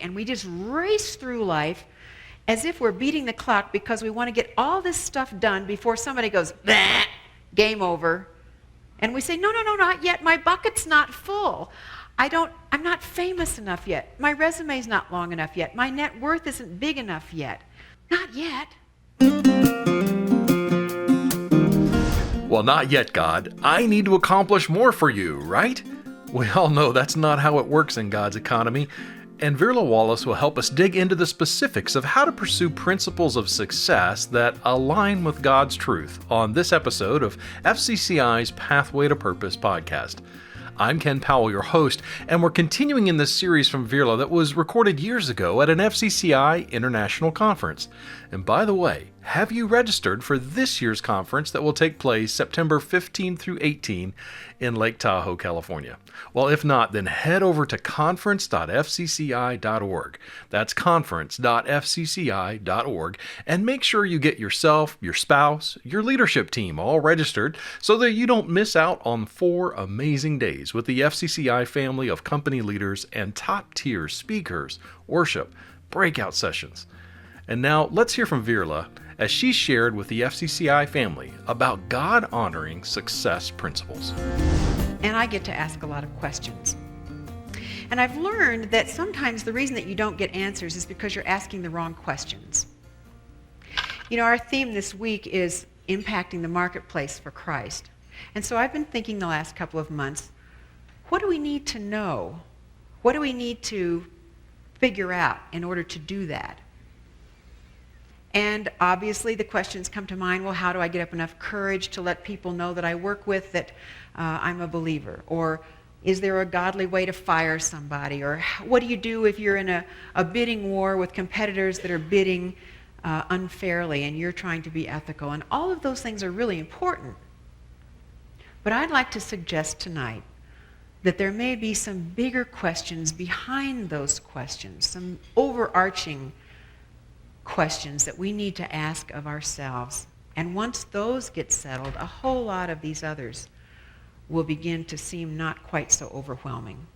And we just race through life as if we're beating the clock because we want to get all this stuff done before somebody goes, "Bah, game over." And we say, no, not yet. My bucket's not full. I'm not famous enough yet. My resume's not long enough yet. My net worth isn't big enough yet. Not yet. Well, not yet, God. I need to accomplish more for you, right? We all know that's not how it works in God's economy. And Verla Wallace will help us dig into the specifics of how to pursue principles of success that align with God's truth on this episode of FCCI's Pathway to Purpose podcast. I'm Ken Powell, your host, and we're continuing in this series from Verla that was recorded years ago at an FCCI International Conference. And by the way, have you registered for this year's conference that will take place September 15 through 18 in Lake Tahoe, California? Well, if not, then head over to conference.fcci.org. That's conference.fcci.org, and make sure you get yourself, your spouse, your leadership team all registered so that you don't miss out on 4 amazing days with the FCCI family of company leaders and top-tier speakers, worship, breakout sessions. And now let's hear from Verla as she shared with the FCCI family about God-honoring success principles. And I get to ask a lot of questions. And I've learned that sometimes the reason that you don't get answers is because you're asking the wrong questions. You know, our theme this week is impacting the marketplace for Christ. And so I've been thinking the last couple of months, what do we need to know? What do we need to figure out in order to do that? And obviously the questions come to mind, well, how do I get up enough courage to let people know that I work with that I'm a believer? Or is there a godly way to fire somebody? Or what do you do if you're in a bidding war with competitors that are bidding unfairly and you're trying to be ethical? And all of those things are really important. But I'd like to suggest tonight that there may be some bigger questions behind those questions, some overarching questions that we need to ask of ourselves. And once those get settled, a whole lot of these others will begin to seem not quite so overwhelming.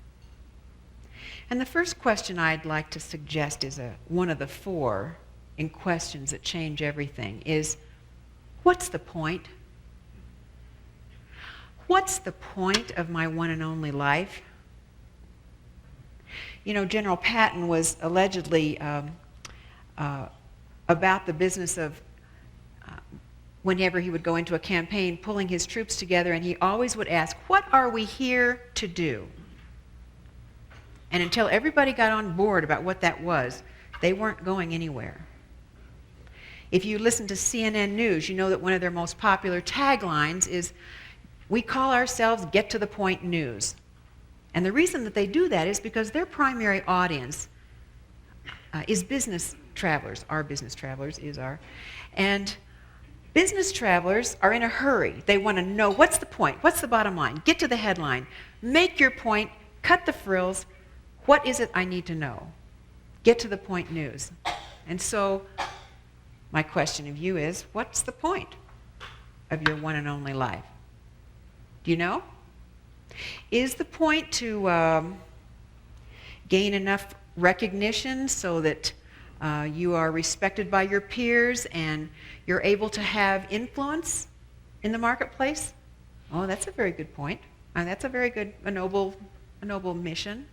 And the first question I'd like to suggest is one of the 4 in questions that change everything is, what's the point? What's the point of my one and only life? You know, General Patton was allegedly about the business of whenever he would go into a campaign, pulling his troops together, and he always would ask, what are we here to do? And until everybody got on board about what that was, they weren't going anywhere. If you listen to CNN News, you know that one of their most popular taglines is, we call ourselves Get to the Point News. And the reason that they do that is because their primary audience is business travelers. Our business travelers is our. And business travelers are in a hurry. They want to know, what's the point? What's the bottom line? Get to the headline. Make your point. Cut the frills. What is it I need to know? Get to the point news. And so my question of you is, what's the point of your one and only life? Do you know? Is the point to gain enough recognition so that you are respected by your peers and you're able to have influence in the marketplace? Oh, that's a very good point. That's a very good, a noble mission.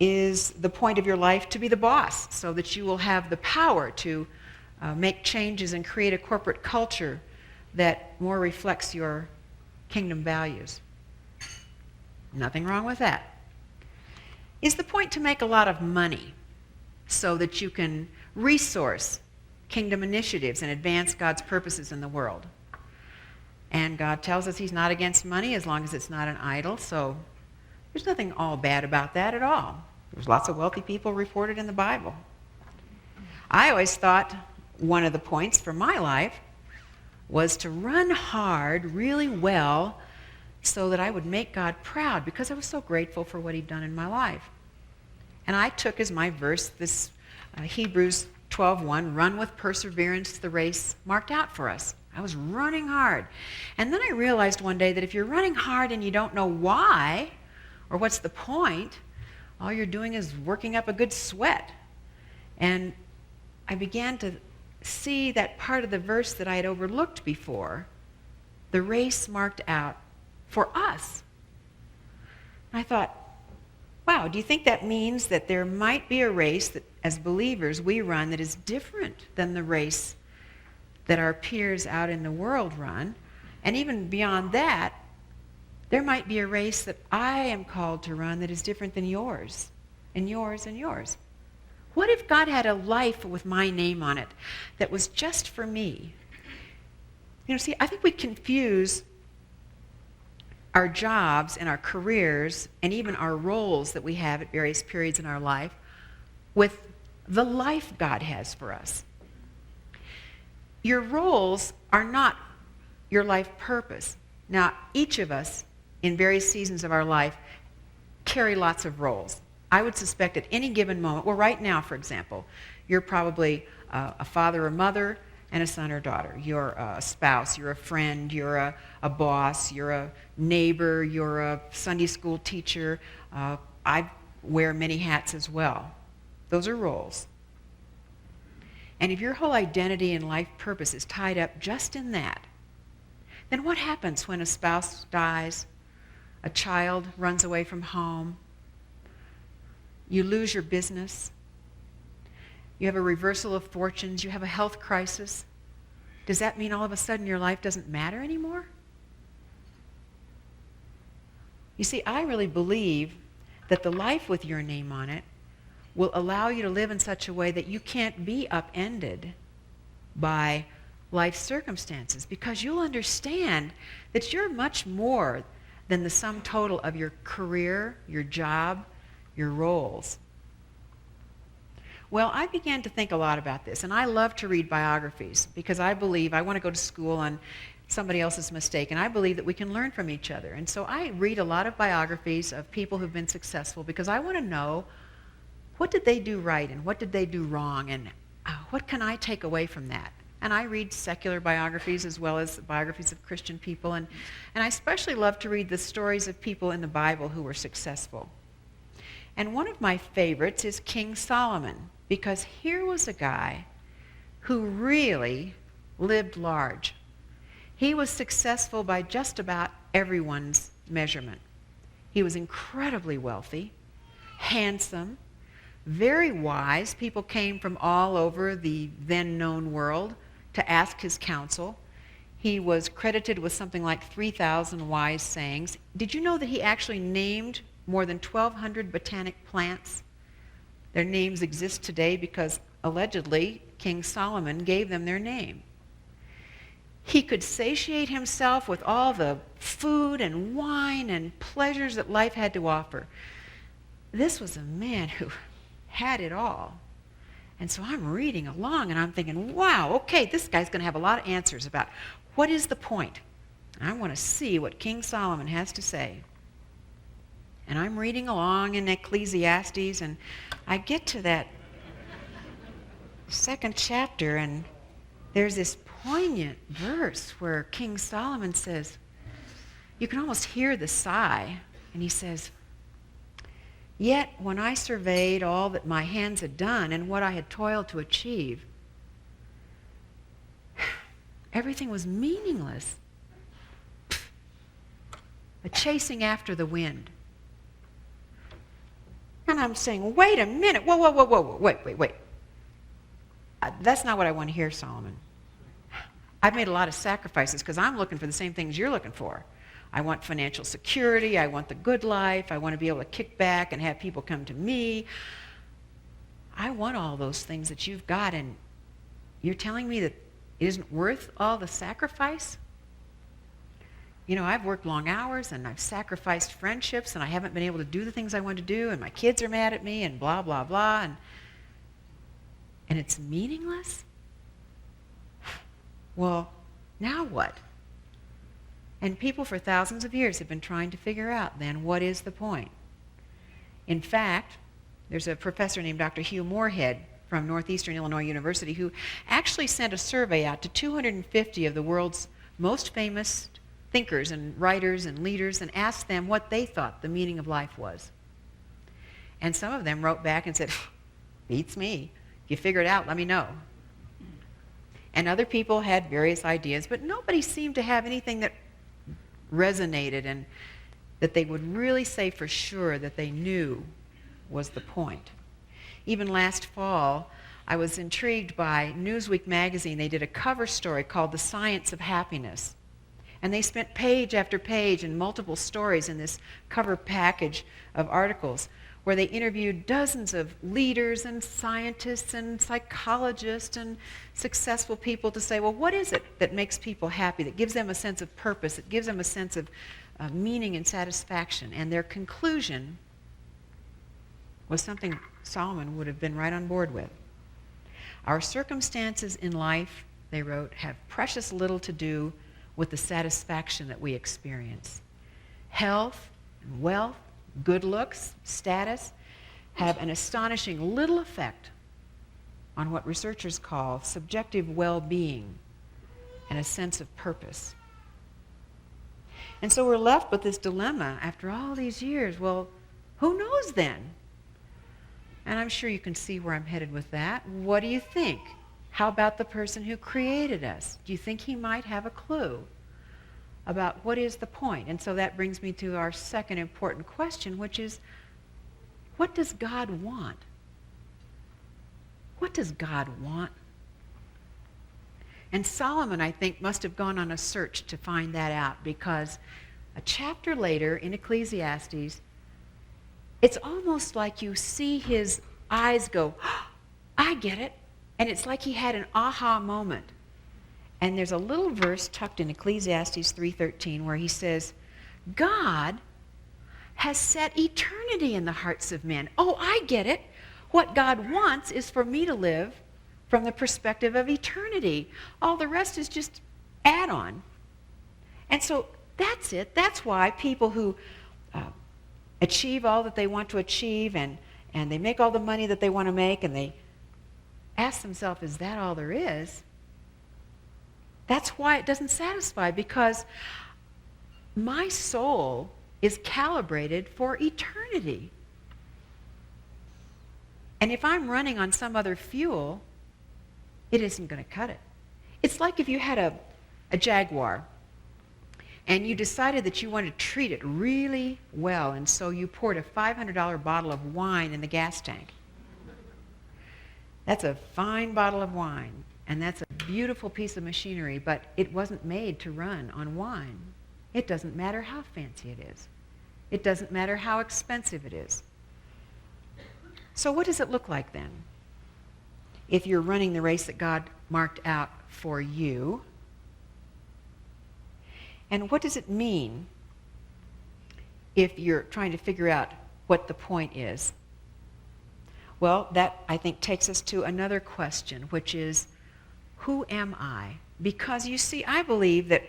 Is the point of your life to be the boss so that you will have the power to make changes and create a corporate culture that more reflects your kingdom values? Nothing wrong with that. Is the point to make a lot of money so that you can resource kingdom initiatives and advance God's purposes in the world? And God tells us he's not against money as long as it's not an idol, so there's nothing all bad about that at all. There's lots of wealthy people reported in the Bible. I always thought one of the points for my life was to run hard really well so that I would make God proud because I was so grateful for what he'd done in my life. And I took as my verse this Hebrews 12:1, run with perseverance the race marked out for us. I was running hard. And then I realized one day that if you're running hard and you don't know why or what's the point, all you're doing is working up a good sweat. And I began to see that part of the verse that I had overlooked before, the race marked out for us. And I thought, wow, do you think that means that there might be a race that as believers we run that is different than the race that our peers out in the world run? And even beyond that, there might be a race that I am called to run that is different than yours, and yours, and yours. What if God had a life with my name on it that was just for me? You know, see, I think we confuse our jobs and our careers and even our roles that we have at various periods in our life with the life God has for us. Your roles are not your life purpose. Now, each of us in various seasons of our life carry lots of roles. I would suspect at any given moment, well, right now, for example, you're probably a father or mother and a son or daughter. You're a spouse, you're a friend, you're a boss, you're a neighbor, you're a Sunday school teacher. I wear many hats as well. Those are roles. And if your whole identity and life purpose is tied up just in that, then what happens when a spouse dies, a child runs away from home, you lose your business, you have a reversal of fortunes, you have a health crisis? Does that mean all of a sudden your life doesn't matter anymore? You see, I really believe that the life with your name on it will allow you to live in such a way that you can't be upended by life circumstances, because you'll understand that you're much more than the sum total of your career, your job, your roles. Well, I began to think a lot about this, and I love to read biographies because I believe I want to go to school on somebody else's mistake, and I believe that we can learn from each other. And so I read a lot of biographies of people who've been successful because I want to know, what did they do right and what did they do wrong, and what can I take away from that? And I read secular biographies as well as biographies of Christian people, and I especially love to read the stories of people in the Bible who were successful. And one of my favorites is King Solomon, because here was a guy who really lived large. He was successful by just about everyone's measurement. He was incredibly wealthy, handsome, very wise. People came from all over the then-known world to ask his counsel. He was credited with something like 3,000 wise sayings. Did you know that he actually named more than 1,200 botanic plants? Their names exist today because allegedly King Solomon gave them their name. He could satiate himself with all the food and wine and pleasures that life had to offer. This was a man who had it all. And so I'm reading along and I'm thinking, wow, okay, this guy's going to have a lot of answers about what is the point. I want to see what King Solomon has to say. And I'm reading along in Ecclesiastes, and I get to that second chapter, and there's this poignant verse where King Solomon says, you can almost hear the sigh, and he says, "Yet when I surveyed all that my hands had done and what I had toiled to achieve, everything was meaningless. A chasing after the wind." And I'm saying, wait a minute, whoa, wait. That's not what I want to hear, Solomon. I've made a lot of sacrifices because I'm looking for the same things you're looking for. I want financial security. I want the good life. I want to be able to kick back and have people come to me. I want all those things that you've got, and you're telling me that it isn't worth all the sacrifice? You know, I've worked long hours, and I've sacrificed friendships, and I haven't been able to do the things I want to do, and my kids are mad at me, and blah, blah, blah, and it's meaningless? Well, now what? And people for thousands of years have been trying to figure out, then, what is the point? In fact, there's a professor named Dr. Hugh Moorhead from Northeastern Illinois University who actually sent a survey out to 250 of the world's most famous thinkers and writers and leaders and asked them what they thought the meaning of life was. And some of them wrote back and said, beats me. If you figure it out, let me know. And other people had various ideas, but nobody seemed to have anything that resonated and that they would really say for sure that they knew was the point. Even last fall, I was intrigued by Newsweek magazine. They did a cover story called The Science of Happiness. And they spent page after page and multiple stories in this cover package of articles where they interviewed dozens of leaders and scientists and psychologists and successful people to say, well, what is it that makes people happy, that gives them a sense of purpose, that gives them a sense of meaning and satisfaction? And their conclusion was something Solomon would have been right on board with. Our circumstances in life, they wrote, have precious little to do with the satisfaction that we experience. Health, wealth, good looks, status have an astonishing little effect on what researchers call subjective well-being and a sense of purpose. And so we're left with this dilemma after all these years. Well, who knows then? And I'm sure you can see where I'm headed with that. What do you think? How about the person who created us? Do you think he might have a clue about what is the point? And so that brings me to our second important question, which is, what does God want? What does God want? And Solomon, I think, must have gone on a search to find that out, because a chapter later in Ecclesiastes, it's almost like you see his eyes go, oh, I get it. And it's like he had an aha moment. And there's a little verse tucked in Ecclesiastes 3:13 where he says, God has set eternity in the hearts of men. Oh, I get it. What God wants is for me to live from the perspective of eternity. All the rest is just add-on. And so that's it. That's why people who achieve all that they want to achieve and they make all the money that they want to make and they ask themselves, is that all there is? That's why it doesn't satisfy, because my soul is calibrated for eternity. And if I'm running on some other fuel, it isn't going to cut it. It's like if you had a Jaguar and you decided that you wanted to treat it really well, and so you poured a $500 bottle of wine in the gas tank. That's a fine bottle of wine, and that's a beautiful piece of machinery, but it wasn't made to run on wine. It doesn't matter how fancy it is. It doesn't matter how expensive it is. So what does it look like then? If you're running the race that God marked out for you, and what does it mean if you're trying to figure out what the point is? Well, that, I think, takes us to another question, which is, who am I? Because, you see, I believe that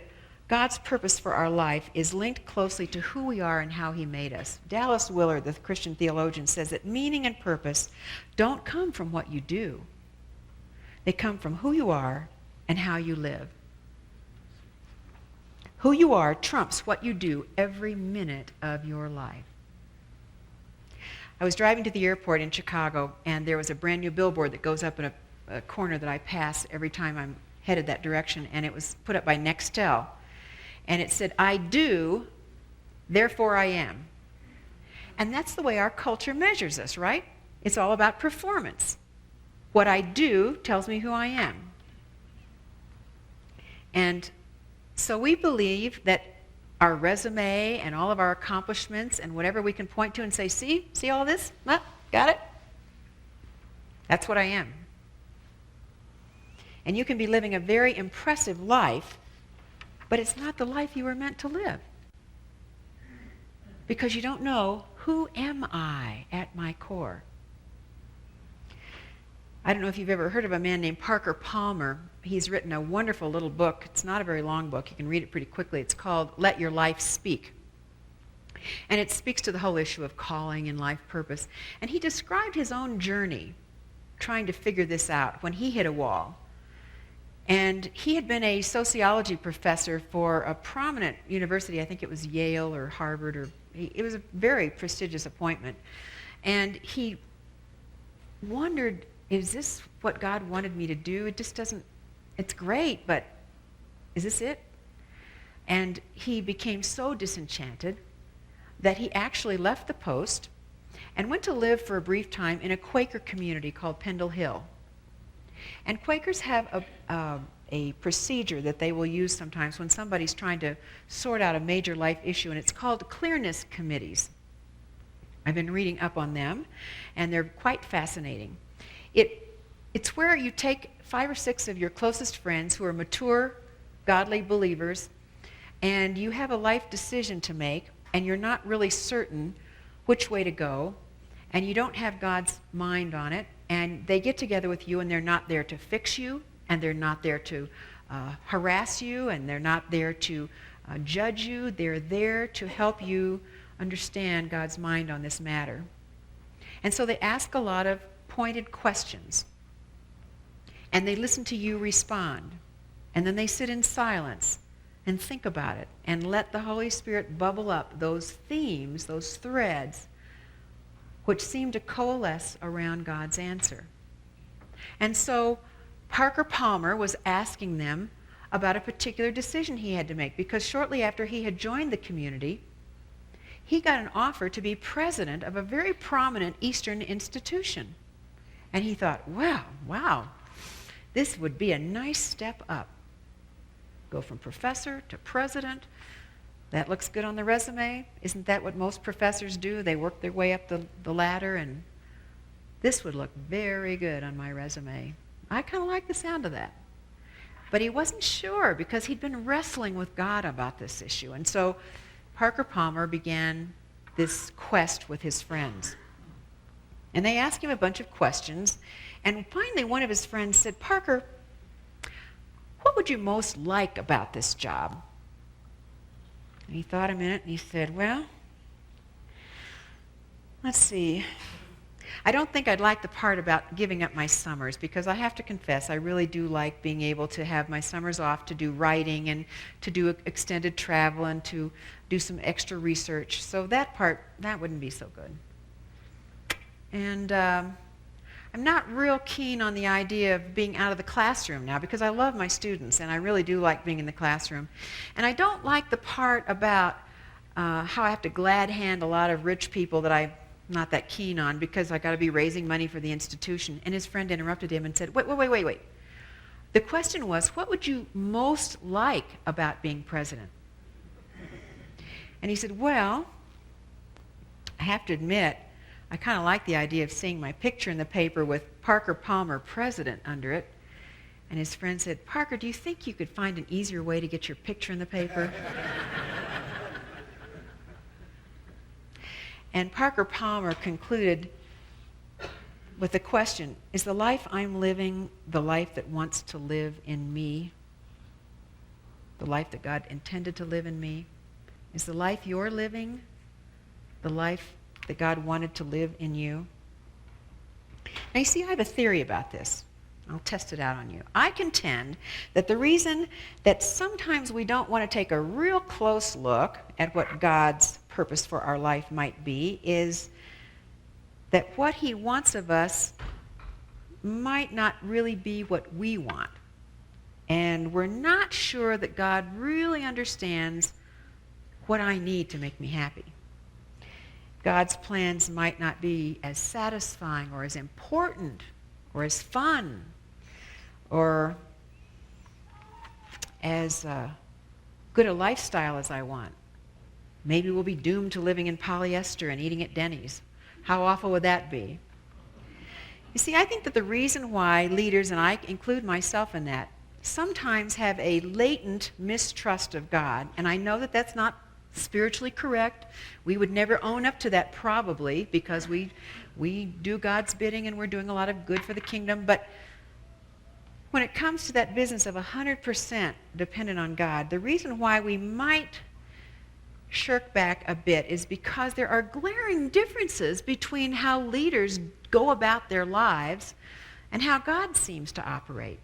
God's purpose for our life is linked closely to who we are and how he made us. Dallas Willard, the Christian theologian, says that meaning and purpose don't come from what you do. They come from who you are and how you live. Who you are trumps what you do every minute of your life. I was driving to the airport in Chicago, and there was a brand new billboard that goes up in a corner that I pass every time I'm headed that direction, and it was put up by Nextel. And it said, I do, therefore I am. And that's the way our culture measures us, right? It's all about performance. What I do tells me who I am. And so we believe that our resume and all of our accomplishments and whatever we can point to and say, see all this? Well, got it? That's what I am. And you can be living a very impressive life, but it's not the life you were meant to live. Because you don't know, who am I at my core? I don't know if you've ever heard of a man named Parker Palmer. He's written a wonderful little book. It's not a very long book. You can read it pretty quickly. It's called Let Your Life Speak. And it speaks to the whole issue of calling and life purpose. And he described his own journey trying to figure this out when he hit a wall. And he had been a sociology professor for a prominent university. I think it was Yale or Harvard, or it was a very prestigious appointment. And he wondered, is this what God wanted me to do? It just doesn't, it's great, but is this it? And he became so disenchanted that he actually left the post and went to live for a brief time in a Quaker community called Pendle Hill. And Quakers have a procedure that they will use sometimes when somebody's trying to sort out a major life issue, and it's called clearness committees. I've been reading up on them, and they're quite fascinating. It's where you take 5 or 6 of your closest friends who are mature, godly believers, and you have a life decision to make, and you're not really certain which way to go, and you don't have God's mind on it, and they get together with you, and they're not there to fix you, and they're not there to harass you, and they're not there to judge you. They're there to help you understand God's mind on this matter. And so they ask a lot of pointed questions, and they listen to you respond, and then they sit in silence and think about it and let the Holy Spirit bubble up those themes, those threads, which seem to coalesce around God's answer. And so Parker Palmer was asking them about a particular decision he had to make, because shortly after he had joined the community, he got an offer to be president of a very prominent Eastern institution. And he thought, wow, this would be a nice step up. Go from professor to president. That looks good on the resume. Isn't that what most professors do? They work their way up the ladder, and this would look very good on my resume. I kind of like the sound of that. But he wasn't sure, because he'd been wrestling with God about this issue. And so Parker Palmer began this quest with his friends. And they asked him a bunch of questions. And finally, one of his friends said, "Parker, what would you most like about this job?" And he thought a minute, and he said, "Well, let's see. I don't think I'd like the part about giving up my summers, because I have to confess, I really do like being able to have my summers off to do writing and to do extended travel and to do some extra research. So that part, that wouldn't be so good. And I'm not real keen on the idea of being out of the classroom now, because I love my students and I really do like being in the classroom. And I don't like the part about how I have to glad hand a lot of rich people that I'm not that keen on, because I got to be raising money for the institution." And his friend interrupted him and said, wait. The question was, what would you most like about being president? And he said, "Well, I have to admit, I kind of like the idea of seeing my picture in the paper with Parker Palmer, president, under it." And his friend said, "Parker, do you think you could find an easier way to get your picture in the paper?" And Parker Palmer concluded with the question, is the life I'm living the life that wants to live in me? The life that God intended to live in me? Is the life you're living the life that God wanted to live in you? Now you see, I have a theory about this. I'll test it out on you. I contend that the reason that sometimes we don't want to take a real close look at what God's purpose for our life might be is that what he wants of us might not really be what we want. And we're not sure that God really understands what I need to make me happy. God's plans might not be as satisfying or as important or as fun or as good a lifestyle as I want. Maybe we'll be doomed to living in polyester and eating at Denny's. How awful would that be? You see, I think that the reason why leaders, and I include myself in that, sometimes have a latent mistrust of God, and I know that that's not spiritually correct. We would never own up to that probably, because we do God's bidding and we're doing a lot of good for the kingdom. But when it comes to that business of 100% dependent on God, the reason why we might shirk back a bit is because there are glaring differences between how leaders go about their lives and how God seems to operate.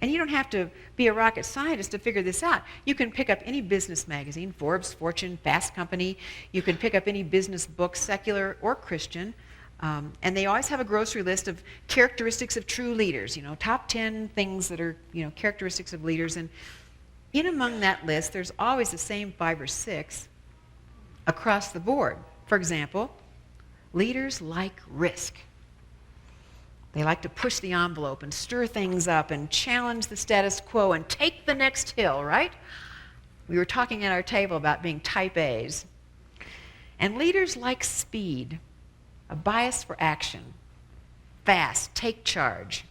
And you don't have to be a rocket scientist to figure this out. You can pick up any business magazine, Forbes, Fortune, Fast Company. You can pick up any business book, secular or Christian. And they always have a grocery list of characteristics of true leaders, top 10 things that are, characteristics of leaders. And in among that list, there's always the same 5 or 6 across the board. For example, leaders like risk. They like to push the envelope and stir things up and challenge the status quo and take the next hill, right? We were talking at our table about being type A's. And leaders like speed, a bias for action, fast, take charge.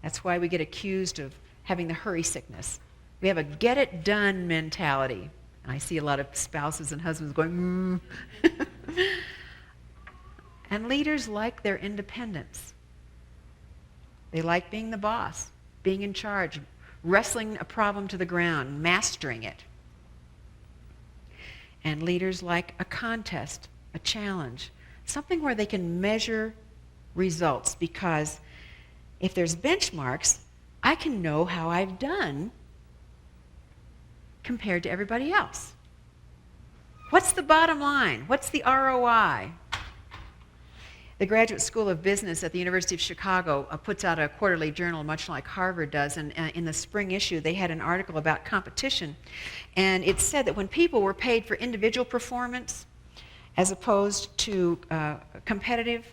That's why we get accused of having the hurry sickness. We have a get it done mentality. And I see a lot of spouses and husbands going, And leaders like their independence. They like being the boss, being in charge, wrestling a problem to the ground, mastering it. And leaders like a contest, a challenge, something where they can measure results, because if there's benchmarks, I can know how I've done compared to everybody else. What's the bottom line? What's the ROI? The Graduate School of Business at the University of Chicago puts out a quarterly journal, much like Harvard does, and in the spring issue they had an article about competition, and it said that when people were paid for individual performance as opposed to competitive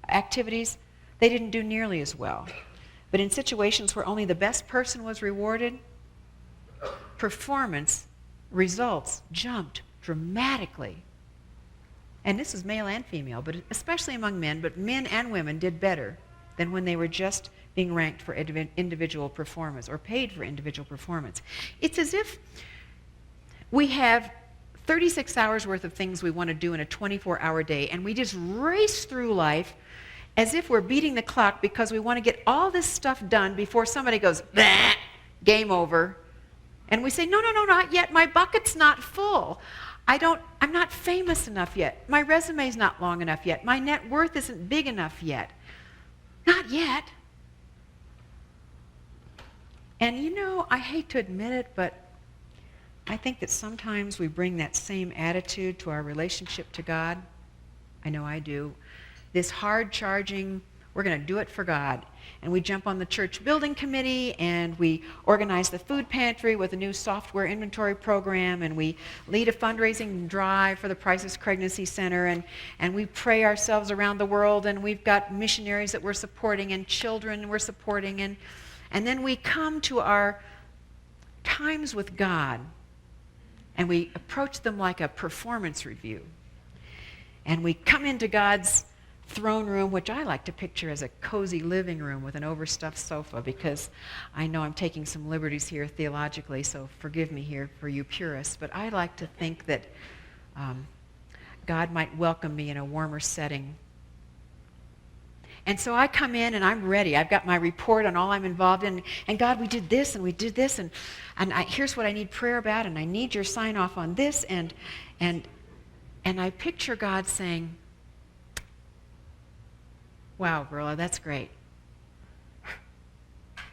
activities, they didn't do nearly as well. But in situations where only the best person was rewarded, performance results jumped dramatically. And this is male and female, but especially among men, but men and women did better than when they were just being ranked for individual performance or paid for individual performance. It's as if we have 36 hours worth of things we want to do in a 24-hour day, and we just race through life as if we're beating the clock because we want to get all this stuff done before somebody goes, bah, game over. And we say, no, not yet. My bucket's not full. I'm not famous enough yet. My resume's not long enough yet. My net worth isn't big enough yet. Not yet. And I hate to admit it, but I think that sometimes we bring that same attitude to our relationship to God. I know I do. This hard-charging, we're going to do it for God. And we jump on the church building committee, and we organize the food pantry with a new software inventory program, and we lead a fundraising drive for the Priceless Pregnancy Center, and we pray ourselves around the world, and we've got missionaries that we're supporting and children we're supporting, and then we come to our times with God, and we approach them like a performance review. And we come into God's throne room, which I like to picture as a cozy living room with an overstuffed sofa, because I know I'm taking some liberties here theologically, so forgive me here for you purists, but I like to think that God might welcome me in a warmer setting. And so I come in and I'm ready. I've got my report on all I'm involved in, and God, we did this and we did this, and here's what I need prayer about, and I need your sign off on this, and I picture God saying, wow, Verla, that's great.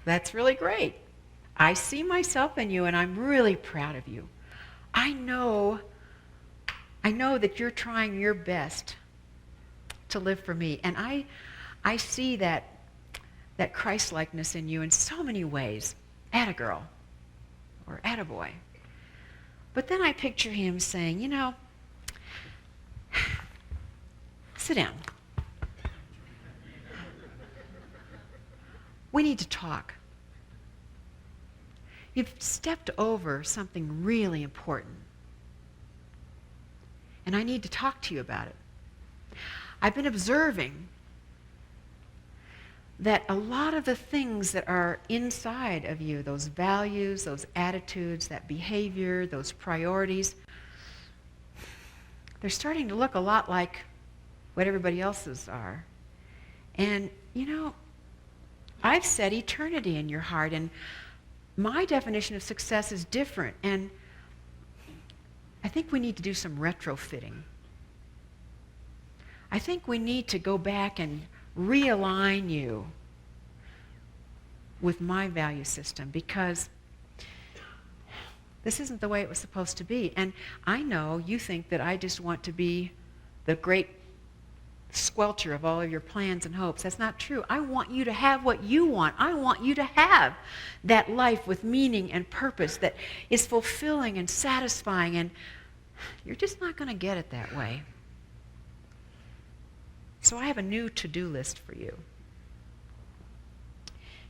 That's really great. I see myself in you, and I'm really proud of you. I know that you're trying your best to live for me, and I see that Christ-likeness in you in so many ways. Atta girl, or atta boy. But then I picture him saying, sit down. We need to talk. You've stepped over something really important, and I need to talk to you about it. I've been observing that a lot of the things that are inside of you, those values, those attitudes, that behavior, those priorities, they're starting to look a lot like what everybody else's are. And, I've set eternity in your heart, and my definition of success is different, and I think we need to do some retrofitting. I think we need to go back and realign you with my value system, because this isn't the way it was supposed to be. And I know you think that I just want to be the great squelcher of all of your plans and hopes. That's not true. I want you to have what you want. I want you to have that life with meaning and purpose that is fulfilling and satisfying, and you're just not going to get it that way. So I have a new to-do list for you.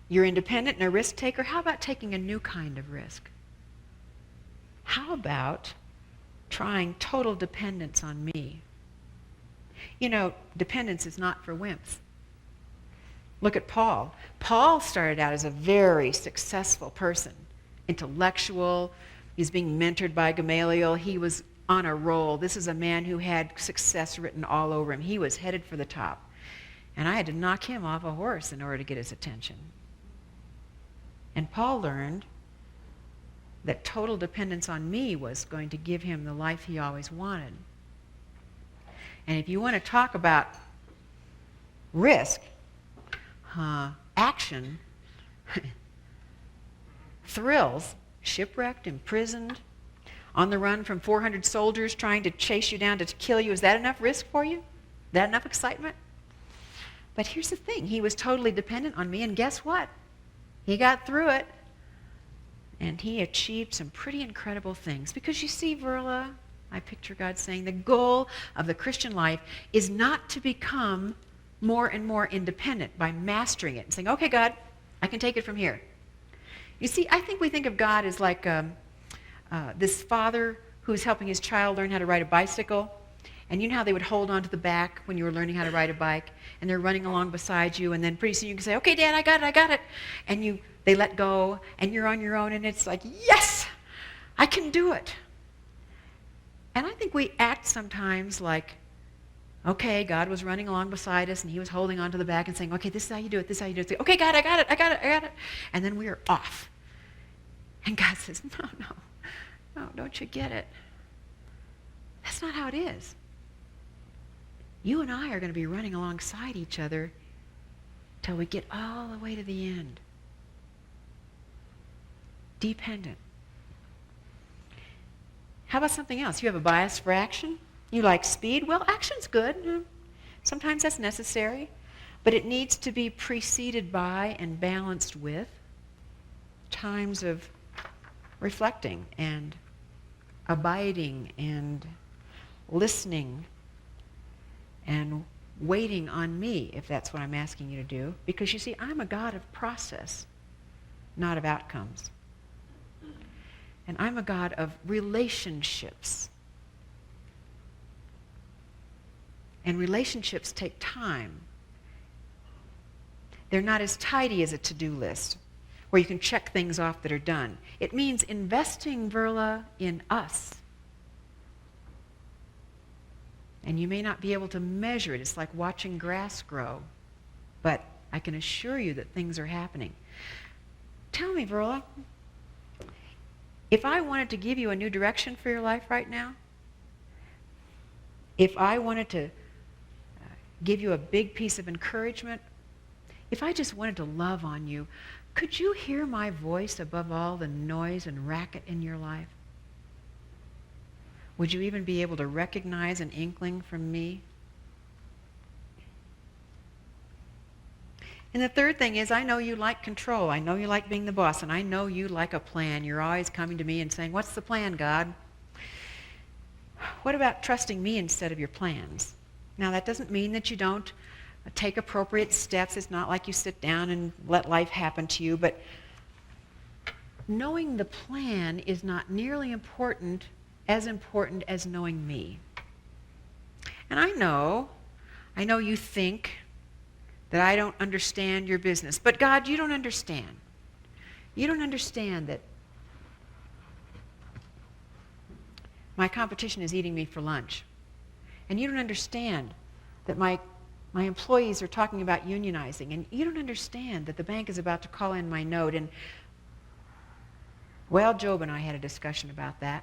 You're independent and a risk taker. How about taking a new kind of risk? How about trying total dependence on me? You know, dependence is not for wimps. Look at Paul. Paul started out as a very successful person, intellectual. He was being mentored by Gamaliel. He was on a roll. This is a man who had success written all over him. He was headed for the top. And I had to knock him off a horse in order to get his attention. And Paul learned that total dependence on me was going to give him the life he always wanted. And if you want to talk about risk, action, thrills, shipwrecked, imprisoned, on the run from 400 soldiers trying to chase you down to kill you, is that enough risk for you? That enough excitement? But here's the thing. He was totally dependent on me, and guess what? He got through it, and he achieved some pretty incredible things. Because you see, Verla, I picture God saying the goal of the Christian life is not to become more and more independent by mastering it and saying, okay, God, I can take it from here. You see, I think we think of God as like this father who's helping his child learn how to ride a bicycle. And you know how they would hold on to the back when you were learning how to ride a bike, and they're running along beside you, and then pretty soon you can say, okay, Dad, I got it. And they let go, and you're on your own, and it's like, yes, I can do it. And I think we act sometimes like, okay, God was running along beside us, and he was holding on to the back and saying, okay, this is how you do it, this is how you do it. Say, okay, God, I got it. And then we are off. And God says, no, don't you get it? That's not how it is. You and I are going to be running alongside each other till we get all the way to the end. Dependent. How about something else? You have a bias for action? You like speed? Well, action's good. Sometimes that's necessary. But it needs to be preceded by and balanced with times of reflecting and abiding and listening and waiting on me, if that's what I'm asking you to do. Because you see, I'm a God of process, not of outcomes. And I'm a God of relationships. And relationships take time. They're not as tidy as a to-do list, where you can check things off that are done. It means investing, Verla, in us. And you may not be able to measure it. It's like watching grass grow. But I can assure you that things are happening. Tell me, Verla, if I wanted to give you a new direction for your life right now, if I wanted to give you a big piece of encouragement, if I just wanted to love on you, could you hear my voice above all the noise and racket in your life? Would you even be able to recognize an inkling from me? And the third thing is, I know you like control. I know you like being the boss, and I know you like a plan. You're always coming to me and saying, what's the plan, God? What about trusting me instead of your plans? Now, that doesn't mean that you don't take appropriate steps. It's not like you sit down and let life happen to you, but knowing the plan is not nearly important as knowing me. And I know you think that I don't understand your business, but God, you don't understand. You don't understand that my competition is eating me for lunch. And you don't understand that my employees are talking about unionizing. And you don't understand that the bank is about to call in my note. And, well, Job and I had a discussion about that.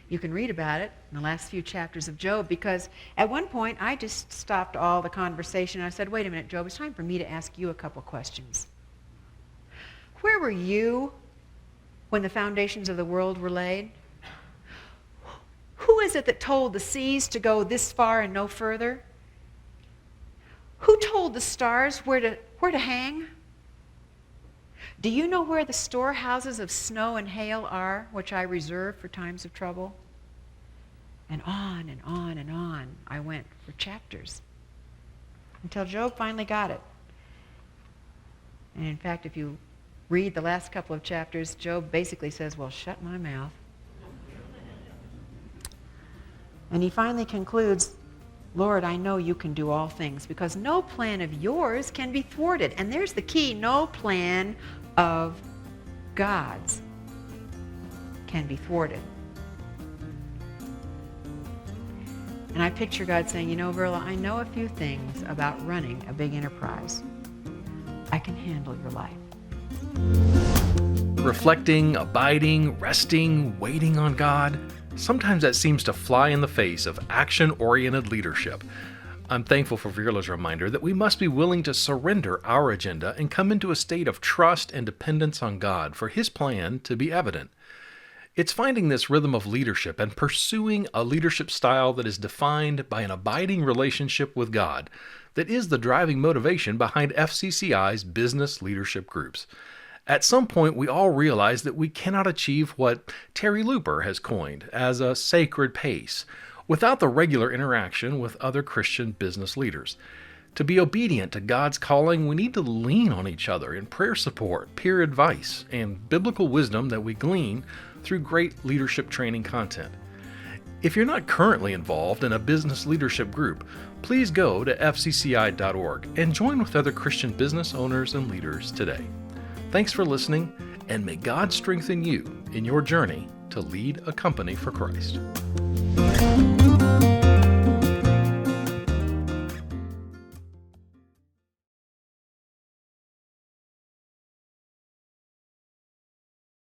You can read about it in the last few chapters of Job, because at one point I just stopped all the conversation and I said, wait a minute, Job, it's time for me to ask you a couple questions. Where were you when the foundations of the world were laid? Who is it that told the seas to go this far and no further? Who told the stars where to hang? Do you know where the storehouses of snow and hail are, which I reserve for times of trouble? And on and on and on I went for chapters until Job finally got it. And in fact, if you read the last couple of chapters, Job basically says, well, shut my mouth. And he finally concludes, Lord, I know you can do all things, because no plan of yours can be thwarted. And there's the key, no plan of God's can be thwarted. And I picture God saying, you know, Verla, I know a few things about running a big enterprise. I can handle your life. Reflecting, abiding, resting, waiting on God. Sometimes that seems to fly in the face of action-oriented leadership. I'm thankful for Verla's reminder that we must be willing to surrender our agenda and come into a state of trust and dependence on God for His plan to be evident. It's finding this rhythm of leadership and pursuing a leadership style that is defined by an abiding relationship with God that is the driving motivation behind FCCI's business leadership groups. At some point, we all realize that we cannot achieve what Terry Looper has coined as a sacred pace without the regular interaction with other Christian business leaders. To be obedient to God's calling, we need to lean on each other in prayer support, peer advice, and biblical wisdom that we glean through great leadership training content. If you're not currently involved in a business leadership group, please go to fcci.org and join with other Christian business owners and leaders today. Thanks for listening, and may God strengthen you in your journey to lead a company for Christ.